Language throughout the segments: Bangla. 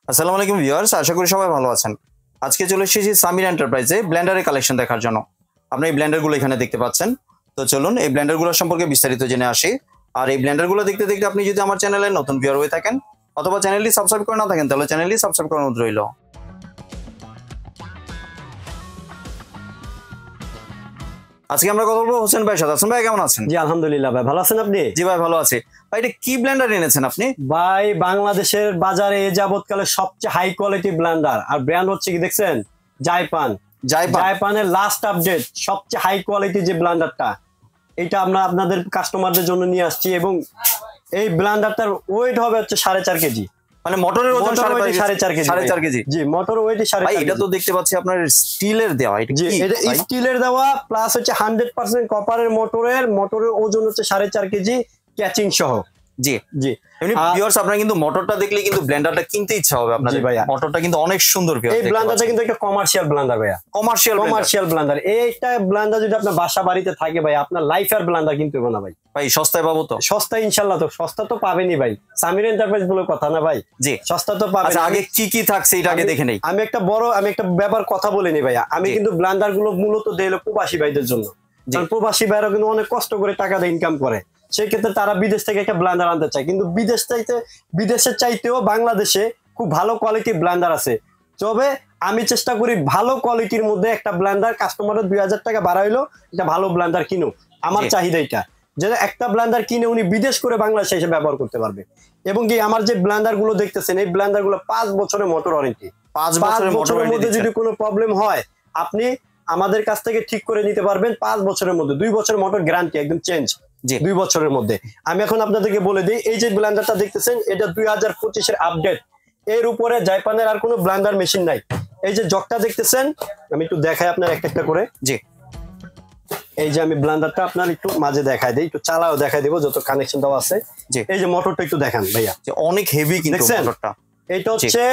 আসসালামু আলাইকুম ভিউয়ার্স, আশা করি সবাই ভালো আছেন। আজকে চলে এসেছি সামির এন্টারপ্রাইজে ব্লেন্ডারের কালেকশন দেখার জন্য। আপনি এই ব্লেন্ডারগুলো এখানে দেখতে পাচ্ছেন। তো চলুন এই ব্লেন্ডারগুলো সম্পর্কে বিস্তারিত জেনে আসি। আর এই ব্লেন্ডারগুলো দেখতে দেখতে আপনি যদি আমার চ্যানেলে নতুন ভিউয়ার হয়ে থাকেন অথবা চ্যানেলটি সাবস্ক্রাইব করে না থাকেন তাহলে চ্যানেলটি সাবস্ক্রাইব করার অনুরোধ রইল। আজকে আমরা কথা বলবো হোসেন ভাই সাথে। হোসেন ভাই কেমন আছেন? জি আলহামদুলিল্লাহ ভাই, ভালো আছেন আপনি? জি ভাই ভালো আছি। ভাই এটা কি ব্লেন্ডার এনেছেন আপনি? ভাই বাংলাদেশের বাজারে এ যাবৎকালে সবচেয়ে হাই কোয়ালিটি ব্লেন্ডার, আর ব্র্যান্ড হচ্ছে কি দেখছেন, জাইপান। জাইপানের লাস্ট আপডেট সবচেয়ে হাই কোয়ালিটি যে ব্লেন্ডারটা, এটা আমরা আপনাদের কাস্টমারদের জন্য নিয়ে আসছি। এবং এই ব্লেন্ডারটার ওয়েট হবে হচ্ছে 4.5 কেজি। মানে মোটরের ওজন 4.5 কেজি। 4.5 কেজি। জি, মোটর ওয়েট 4.5 কেজি। এটা তো দেখতে পাচ্ছি আপনার স্টিলের দেওয়া। এটা কি? এটা স্টিলের দেওয়া প্লাস হচ্ছে 100% কপারের মোটরের ওজন হচ্ছে 4.5 কেজি ক্যাচিং সহ। জি জি। এমনি ভিউয়ার্স আপনারা কিন্তু মোটরটা দেখলে কিন্তু ব্লেন্ডারটা কিনতে ইচ্ছা হবে আপনাদের। ভাইয়া মোটরটা কিন্তু অনেক সুন্দর ভিউয়ার্স। এই ব্লেন্ডারটা কিন্তু একটা কমার্শিয়াল ব্লেন্ডার ভাইয়া, কমার্শিয়াল ব্লেন্ডার। এইটা ব্লেন্ডার যদি আপনার বাসা বাড়িতে থাকে ভাই, আপনার লাইফের ব্লেন্ডার কিনতে হবে না ভাই। ভাই সস্তায় পাবো তো? সস্তায় ইনশাআল্লাহ। তো সস্তা তো পাবেনই ভাই, সামির এন্টারপ্রাইজ বলে কথা না ভাই। জি সস্তা তো পাবেন। আচ্ছা আগে কি কি থাকছে এটা আগে দেখে নেই। আমি একটা ব্যাপার কথা বলে নি ভাইয়া। আমি কিন্তু ব্লেন্ডার গুলো মূলত দেই হলো প্রবাসী ভাইদের জন্য। কারণ প্রবাসী ভাইরা কিন্তু অনেক কষ্ট করে টাকা দিয়ে ইনকাম করে, সেই ক্ষেত্রে তারা বিদেশ থেকে একটা ব্লেন্ডার আনতে চায়। কিন্তু বিদেশের চাইতেও বাংলাদেশে খুব ভালো কোয়ালিটির ব্লেন্ডার আছে। তবে আমি চেষ্টা করি ভালো কোয়ালিটির মধ্যে একটা ব্লেন্ডার কাস্টমারের 2000 টাকা বাড়াইলো একটা ভালো ব্লেন্ডার কিনো। আমার চাহিদা এটা, যে একটা ব্লেন্ডার কিনে উনি বিদেশ করে বাংলাদেশে এসে ব্যবহার করতে পারবে। এবং কি আমার যে ব্লেন্ডার গুলো দেখতেছেন, এই ব্লেন্ডার গুলো 5 বছরের মোটর ওয়ারেন্টি। 5 বছরের মধ্যে যদি কোনো প্রবলেম হয় আপনি আমাদের কাছ থেকে ঠিক করে নিতে পারবেন 5 বছরের মধ্যে। 2 বছরের মোটর গ্যারান্টি, একদম চেঞ্জ 2 বছরের মধ্যে। আমি এখন আপনাদেরকে বলে দিই, এই যে ব্লেন্ডারটা দেখতেছেন এটা 2025 এর আপডেট। এর উপরে জাইপানের আর কোনো ব্লেন্ডার মেশিন নাই। এই যে জগটা দেখতেছেন, আমি একটু দেখাই আপনার একটা করে। জি এই যে আমি ব্লেন্ডারটা আপনার একটু মাঝে দেখাই দিই, একটু চালাও দেখাই দেবো যত কানেকশন দেওয়া আছে। এই যে মোটরটা একটু দেখান ভাইয়া, অনেক হেভি কিন্তু মোটরটা। এটা হচ্ছে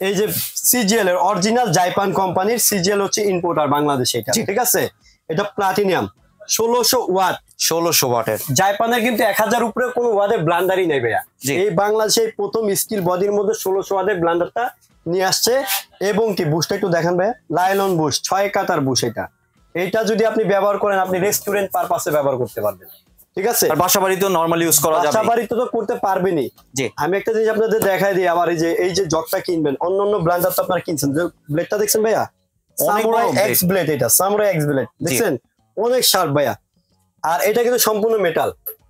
এই যে সিজিএল এর অরিজিনাল জাইপান কোম্পানির। সিজিএল হচ্ছে ইম্পোর্টার বাংলাদেশে এটা, ঠিক আছে? এটা প্লাটিনাম 1600 ওয়াট। 1600 ওয়াটের জাইপানের কিন্তু 1000 উপরে কোনো ওয়াটের ব্লেন্ডারই নেই ভাইয়া। এই বাংলাদেশে প্রথম স্টিল বডির মধ্যে 1600 ওয়াটের ব্লেন্ডারটা নিয়ে আসছে। এবং কি বুশটা একটু দেখেন ভাইয়া, লাইলন বুশ, 6 কাটার বুশ। এটা যদি আপনি ব্যবহার করেন আপনি রেস্টুরেন্ট পারপাসে ব্যবহার করতে পারবেন, ঠিক আছে? আর বাসা বাড়িতেও নরমালি ইউজ করা যাবে। বাসা বাড়িতে তো করতে পারবেনই। আমি একটা জিনিস আপনাদের দেখাই দিই। আবার এই যে জগটা কিনবেন, অন্যান্য ব্লেন্ডার তো আপনারা কিনছেন, যে ব্লেডটা দেখছেন ভাইয়া, সামুরাই এক্স ব্লেড। এটা সামুরাই এক্স ব্লেড দেখছেন, অনেক শার্প ভাইয়া। আর এটা কিন্তু সম্পূর্ণ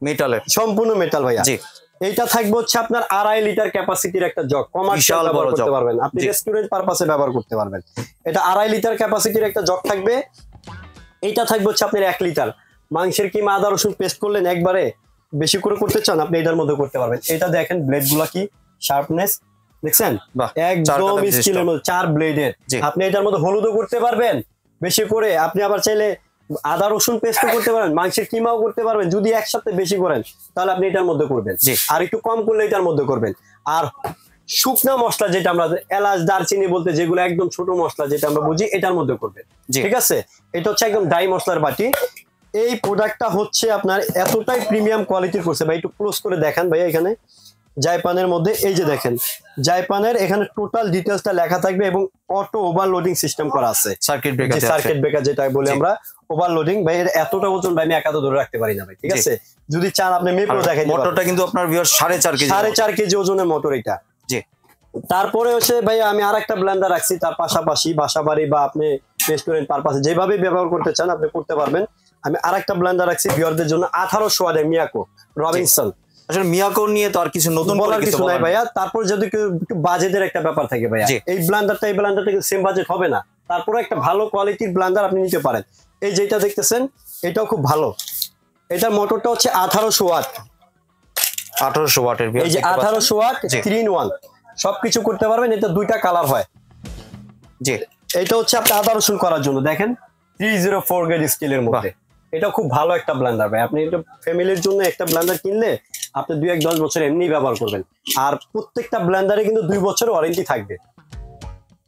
মেটালের, সম্পূর্ণ মেটাল ভাইয়া। এইটা থাকবে হচ্ছে আপনার 2.5 লিটার ক্যাপাসিটির একটা জগ। কমার্শিয়াল ব্যবহার করতে পারবেন আপনি, রেস্টুরেন্ট পারপাসে ব্যবহার করতে পারবেন। এটা 2.5 লিটার ক্যাপাসিটির একটা জগ থাকবে। এইটা থাকবে হচ্ছে আপনার 1 লিটার। মাংসের কিমা আদা রসুন পেস্ট করলেন, একবারে বেশি করে করতে চান আপনি এটার মধ্যে করতে পারবেন। এটা দেখেন ব্লেড গুলা কি শার্পনেস দেখছেন, একদম স্টিলের মধ্যে 4 ব্লেডের। আপনি এটার মধ্যে হলুদও করতে পারবেন বেশি করে, আপনি আবার চাইলে আদা রসুন পেস্টও করতে পারবেন, মাংসের কিমাও করতে পারবেন। যদি একসাথে বেশি করেন তাহলে আপনি এটার মধ্যে করবেন, আর একটু কম করলে এটার মধ্যে করবেন। আর শুকনা মশলা যেটা আমরা এলাচ দারচিনি বলতে যেগুলো একদম ছোট মশলা যেটা আমরা বুঝি, এটার মধ্যে করবেন, ঠিক আছে? এটা হচ্ছে একদম ডাই মশলার বাটি। এই প্রোডাক্টটা হচ্ছে আপনার এতটাই প্রিমিয়াম কোয়ালিটির করছে ভাই। একটু ক্লোজ করে দেখান ভাইয়া, এখানে জাইপানের মধ্যে এই যে দেখেন, জাইপানের এখানে টোটাল ডিটেইলসটা লেখা থাকবে এবং অটো ওভারলোডিং সিস্টেম করা আছে। সার্কিট ব্রেকার যেটা বলি আমরা, ওভারলোডিং ভাই। এর এতটা ওজন ভাই আমি একা তো ধরে রাখতে পারি না ভাই, ঠিক আছে? যদি চান আপনি মেপেও দেখাই। মোটরটা কিন্তু আপনার 4.5 কেজি ওজনের মোটর এটা। তারপরে হচ্ছে ভাই আমি আরেকটা ব্লেন্ডার রাখছি তার পাশাপাশি, বাসা বাড়ি বা আপনি রেস্টুরেন্ট পারপাসে যেভাবে ব্যবহার করতে চান আপনি করতে পারবেন। আমি আরেকটা ব্লেন্ডার রাখছি ভিউয়ারদের জন্য 1800 ওয়াটের মিয়াকো রবিনসন। আসলে মিয়াকো নিয়ে তো আর কিছু নতুন বলার কিছু নাই ভাইয়া। তারপর যদি একটু বাজেটের একটা ব্যাপার থাকে ভাইয়া, এই ব্লেন্ডারটা সেম বাজেট হবে না। তারপরে একটা ভালো কোয়ালিটির ব্লেন্ডার আপনি নিতে পারেন। এই যেটা দেখতেছেন এটাও খুব ভালো। এটার মোটরটা হচ্ছে 1800 ওয়াট। 1800 ওয়াটের, এই যে 1800 ওয়াট 3 in 1 সবকিছু করতে পারবেন। এটা 2টা কালার হয়। এটা হচ্ছে আপনি আদা রসুন করার জন্য দেখেন 304 গ্রেড স্টিলের মধ্যে। এটা খুব ভালো একটা ব্লেন্ডার ভাই। আপনি এটা ফ্যামিলির জন্য একটা ব্লেন্ডার কিনলে আপনি 2-10 বছর এমনি ব্যবহার করবেন। আর প্রত্যেকটা ব্লেন্ডারে কিন্তু 2 বছরের ওয়ারেন্টি থাকবে।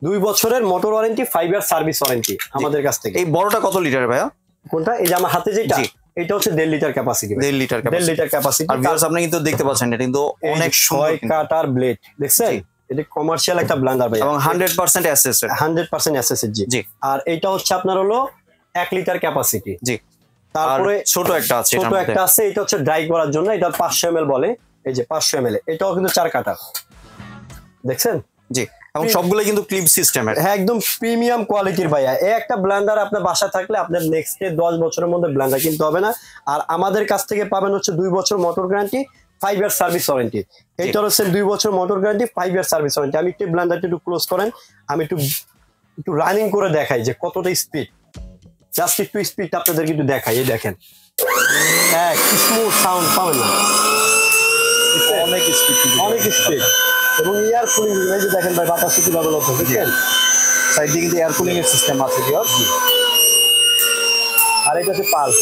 2 বছরের motor warranty, 5 year service warranty আমাদের কাছ থেকে। এই বড়টা কত লিটার ভাইয়া? কোনটা? এই যে আমার হাতে যেটা, এটা হচ্ছে 1.5 লিটার ক্যাপাসিটি। 1.5 litre capacity. আর ভিউয়ার্স আপনি কিন্তু দেখতে পাচ্ছেন এটা কিন্তু অনেক 6 কাটার ব্লেড দেখছেন। এটা কমার্শিয়াল একটা ব্লেন্ডার ভাই এবং 100% অ্যাসেসড 100% অ্যাসেসড জি জি। আর এটা হচ্ছে আপনার হলো 1 লিটার ক্যাপাসিটি জি। তারপরে ছোট একটা আছে, ছোট একটা আছে, এটা হচ্ছে ড্রাই করার জন্য, এটা 500 ml বলে, এই যে 500 ml, এটাও কিন্তু 4 কাটা দেখছেন জি। এবং সবগুলো কিন্তু ক্লিপ সিস্টেমের, হ্যাঁ একদম প্রিমিয়াম কোয়ালিটির ভাইয়া। এই একটা ব্লেন্ডার আপনার বাসা থাকলে আপনার নেক্সট 10 বছরের মধ্যে ব্লেন্ডার কিনতে হবে না। আর আমাদের কাছ থেকে পাবেন হচ্ছে 2 বছর motor guarantee, 5 year service warranty. এইটার হচ্ছে 2 বছর motor guarantee, 5 year service warranty. আমি একটু ব্লেন্ডারটা একটু ক্লোজ করেন, আমি একটু রানিং করে দেখাই যে কতটা স্পিড, জাস্ট একটু স্পিডটা আপনাদেরকে একটু দেখাই। এই দেখেন হ্যাঁ স্মুথ সাউন্ড পাবেন না, অনেক স্পিড, অনেক স্পিড। এবং এয়ার কুলিং, এই যে দেখেন ভাই বাতাস কিভাবে লড়ছে দেখেন, সাইড দিয়ে কিন্তু এয়ার কুলিং এর সিস্টেম আছে ভিউয়ার। আর এটা হচ্ছে পালস।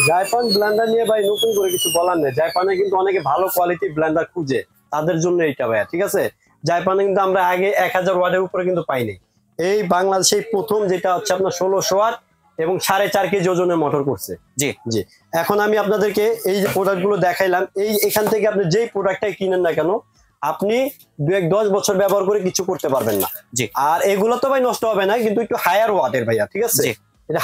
জাইপান ব্লেন্ডার নিয়ে ভাই নতুন করে কিছু বলার নেই। জাইপানে কিন্তু অনেকে ভালো কোয়ালিটি ব্লেন্ডার খুঁজে, তাদের জন্য এইটা ভাইয়া, ঠিক আছে। জাইপানে কিন্তু আমরা আগে 1000 ওয়াটের উপরে কিন্তু পাইনি। এই বাংলাদেশে প্রথম যেটা হচ্ছে আপনার 1600 ওয়াট এবং 4.5 কেজি ওজনের মোটর করছে। জি জি। এখন আমি আপনাদেরকে এই যে প্রোডাক্টগুলো দেখাইলাম, এখান থেকে আপনি যেই প্রোডাক্টটাই কিনেন না কেন, আপনি 10 বছর ব্যবহার করে কিছু করতে পারবেন না। জি। আর এগুলো তো ভাই নষ্ট হবে না, কিন্তু একটু হায়ার ওয়াটের ভাইয়া, ঠিক আছে। এটা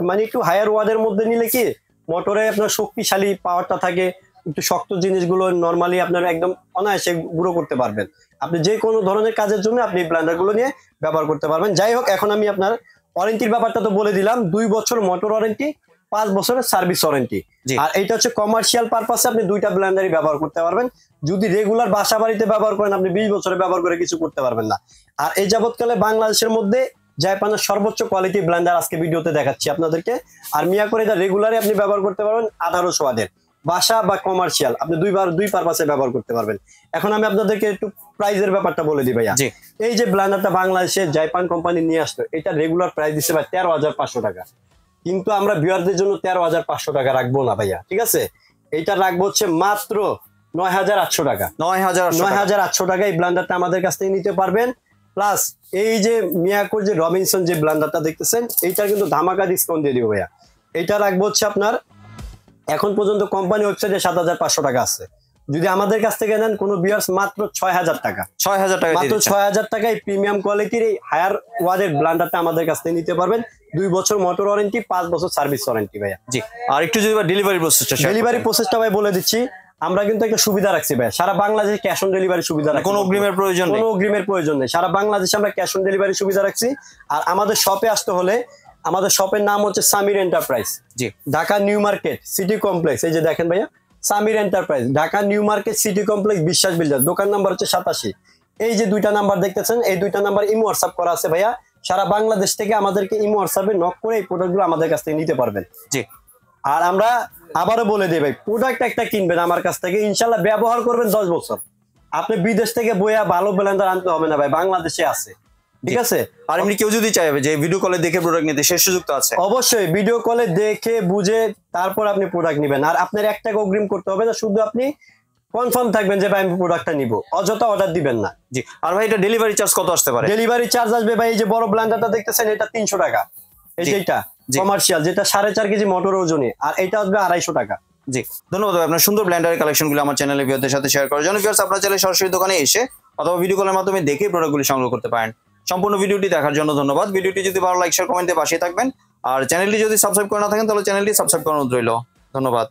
মানে একটু হায়ার ওয়াটের মধ্যে নিলে কি মোটরে আপনার শক্তিশালী পাওয়ারটা থাকে, একটু শক্ত জিনিসগুলো নরমালি আপনার একদম অনায়াসে গুঁড়ো করতে পারবেন। আপনি যে কোনো ধরনের কাজের জন্য আপনি ব্লেন্ডার গুলো নিয়ে ব্যবহার করতে পারবেন। যাই হোক, এখন আমি আপনার ওয়ারেন্টির ব্যাপারটা তো বলে দিলাম, 2 বছর মোটর ওয়ারেন্টি, 5 বছরের সার্ভিস ওয়ারেন্টি। আর এটা হচ্ছে কমার্শিয়াল পারপাসে আপনি 2টা ব্লেন্ডারই ব্যবহার করতে পারবেন। যদি রেগুলার বাসা বাড়িতে ব্যবহার করেন, আপনি 20 বছরে ব্যবহার করে কিছু করতে পারবেন না। আর এই যাবৎকালে বাংলাদেশের মধ্যে জাইপানের সর্বোচ্চ কোয়ালিটি ব্লেন্ডার আজকে ভিডিওতে দেখাচ্ছি আপনাদেরকে। আর মিয়া করে এটা রেগুলারই আপনি ব্যবহার করতে পারবেন 1800 ওয়াটের, বাসা বা কমার্শিয়াল আপনি দুই পারপাসে ব্যবহার করতে পারবেন। এখন আমি আপনাদেরকে একটু প্রাইসের ব্যাপারটা বলে দিই ভাইয়া। এই যে ব্লেন্ডারটা বাংলাদেশে জাইপান কোম্পানি নিয়ে আসতো, এটা রেগুলার প্রাইস দিচ্ছে ভাই 13,500 টাকা। কিন্তু আমরা ভিউয়ারদের জন্য 13,500 টাকা রাখবো না ভাইয়া, ঠিক আছে। এইটা রাখবো হচ্ছে মাত্র 9,800 টাকা। 9,800 টাকা এই ব্লেন্ডারটা আমাদের কাছ থেকে নিতে পারবেন। প্লাস এই যে মিয়াকোর যে রবিনসন যে ব্লেন্ডারটা দেখতেছেন, এইটা কিন্তু ধামাকা ডিসকাউন্ট দিয়ে দিব ভাইয়া। এইটা রাখবো হচ্ছে আপনার এখন পর্যন্ত কোম্পানি ওয়েবসাইটে 7,500 টাকা আছে। যদি আমাদের কাছ থেকে নেন কোনো ভিউয়ার্স মাত্র 6,000 টাকা, 6,000 টাকা, মাত্র 6,000 টাকায় প্রিমিয়াম কোয়ালিটির এই হায়ার ওয়াটের ব্লেন্ডারটা আমাদের কাছ থেকে নিতে পারবেন। 2 বছর মোটর ওয়ারেন্টি, 5 বছর সার্ভিস ওয়ারেন্টি ভাইয়া। জি। আর একটু যদি ডেলিভারি প্রসেসটা ভাই বলে দিচ্ছি, আমরা কিন্তু একটা সুবিধা রাখছি ভাই, সারা বাংলাদেশে ক্যাশ অন ডেলিভারি সুবিধা রাখছি। কোনো অগ্রিমের প্রয়োজন নেই, সারা বাংলাদেশে আমরা ক্যাশ অন ডেলিভারি সুবিধা রাখছি। আর আমাদের শপে আসতে হলে, আমাদের শপের নাম হচ্ছে সামির এন্টারপ্রাইজ। জি। Dhaka New Market City Complex, এই যে দেখেন ভাইয়া Samir enterprise, Dhaka New Market City Complex, Biswas builder, দোকান নাম্বার হচ্ছে 87। এই যে 2টা নাম্বার দেখতেছেন, এই 2টা নাম্বার ইমো হোয়াটসঅ্যাপ করা আছে ভাইয়া। সারা বাংলাদেশ থেকে আমাদেরকে ইমো হোয়াটসঅ্যাপে নক করে এই প্রোডাক্টগুলো আমাদের কাছ থেকে নিতে পারবেন। জি। আর আমরা আবারও বলে দিই ভাই, প্রোডাক্ট একটা কিনবেন আমার কাছ থেকে, ইনশাল্লাহ ব্যবহার করবেন 10 বছর। আপনি বিদেশ থেকে বইয়া ভালো ব্লেন্ডার আনতে হবে না ভাই, বাংলাদেশে আছে, ঠিক আছে। আর এমনি কেউ যদি চাইবে যে ভিডিও কলে দেখে প্রোডাক্ট নিতে, সেই সুযোগ তো আছে। অবশ্যই ভিডিও কলে দেখে বুঝে তারপর আপনি প্রোডাক্ট নেবেন। আর আপনার 1 টাকা অগ্রিম করতে হবে না, শুধু আপনি কনফার্ম থাকবেন যে ভাই আমি প্রোডাক্টটা নিব, অযথা অর্ডার দিবেন না। জি। আর ভাই এটা ডেলিভারি চার্জ কত আসতে পারে? ডেলিভারি চার্জ আসবে ভাই, এই যে বড় ব্লেন্ডারটা দেখতেছেন, এটা 300 টাকা। এই যে এটা কমার্শিয়াল, যেটা 4.5 কেজি মোটর ওজনে, আর এটা আসবে 250 টাকা। জি। ধন্যবাদ ভাই আপনার সুন্দর ব্লেন্ডারের কালেকশনগুলো আমার চ্যানেলে ভিউয়ারদের সাথে শেয়ার করার জন্য। ভিউয়ার্স, আপনারা চাইলে সরাসরি দোকানে এসে অথবা ভিডিও কলের মাধ্যমে দেখে প্রোডাক্টগুলি সংগ্রহ করতে পারেন। সম্পূর্ণ ভিডিওটি দেখার জন্য ধন্যবাদ। ভিডিওটি যদি ভালো লাইক শেয়ার কমেন্টে পাশে থাকবেন। আর চ্যানেলটি যদি সাবস্ক্রাইব করে না থাকেন, তাহলে চ্যানেলটি সাবস্ক্রাইব করার অনুরোধ রইল। ধন্যবাদ।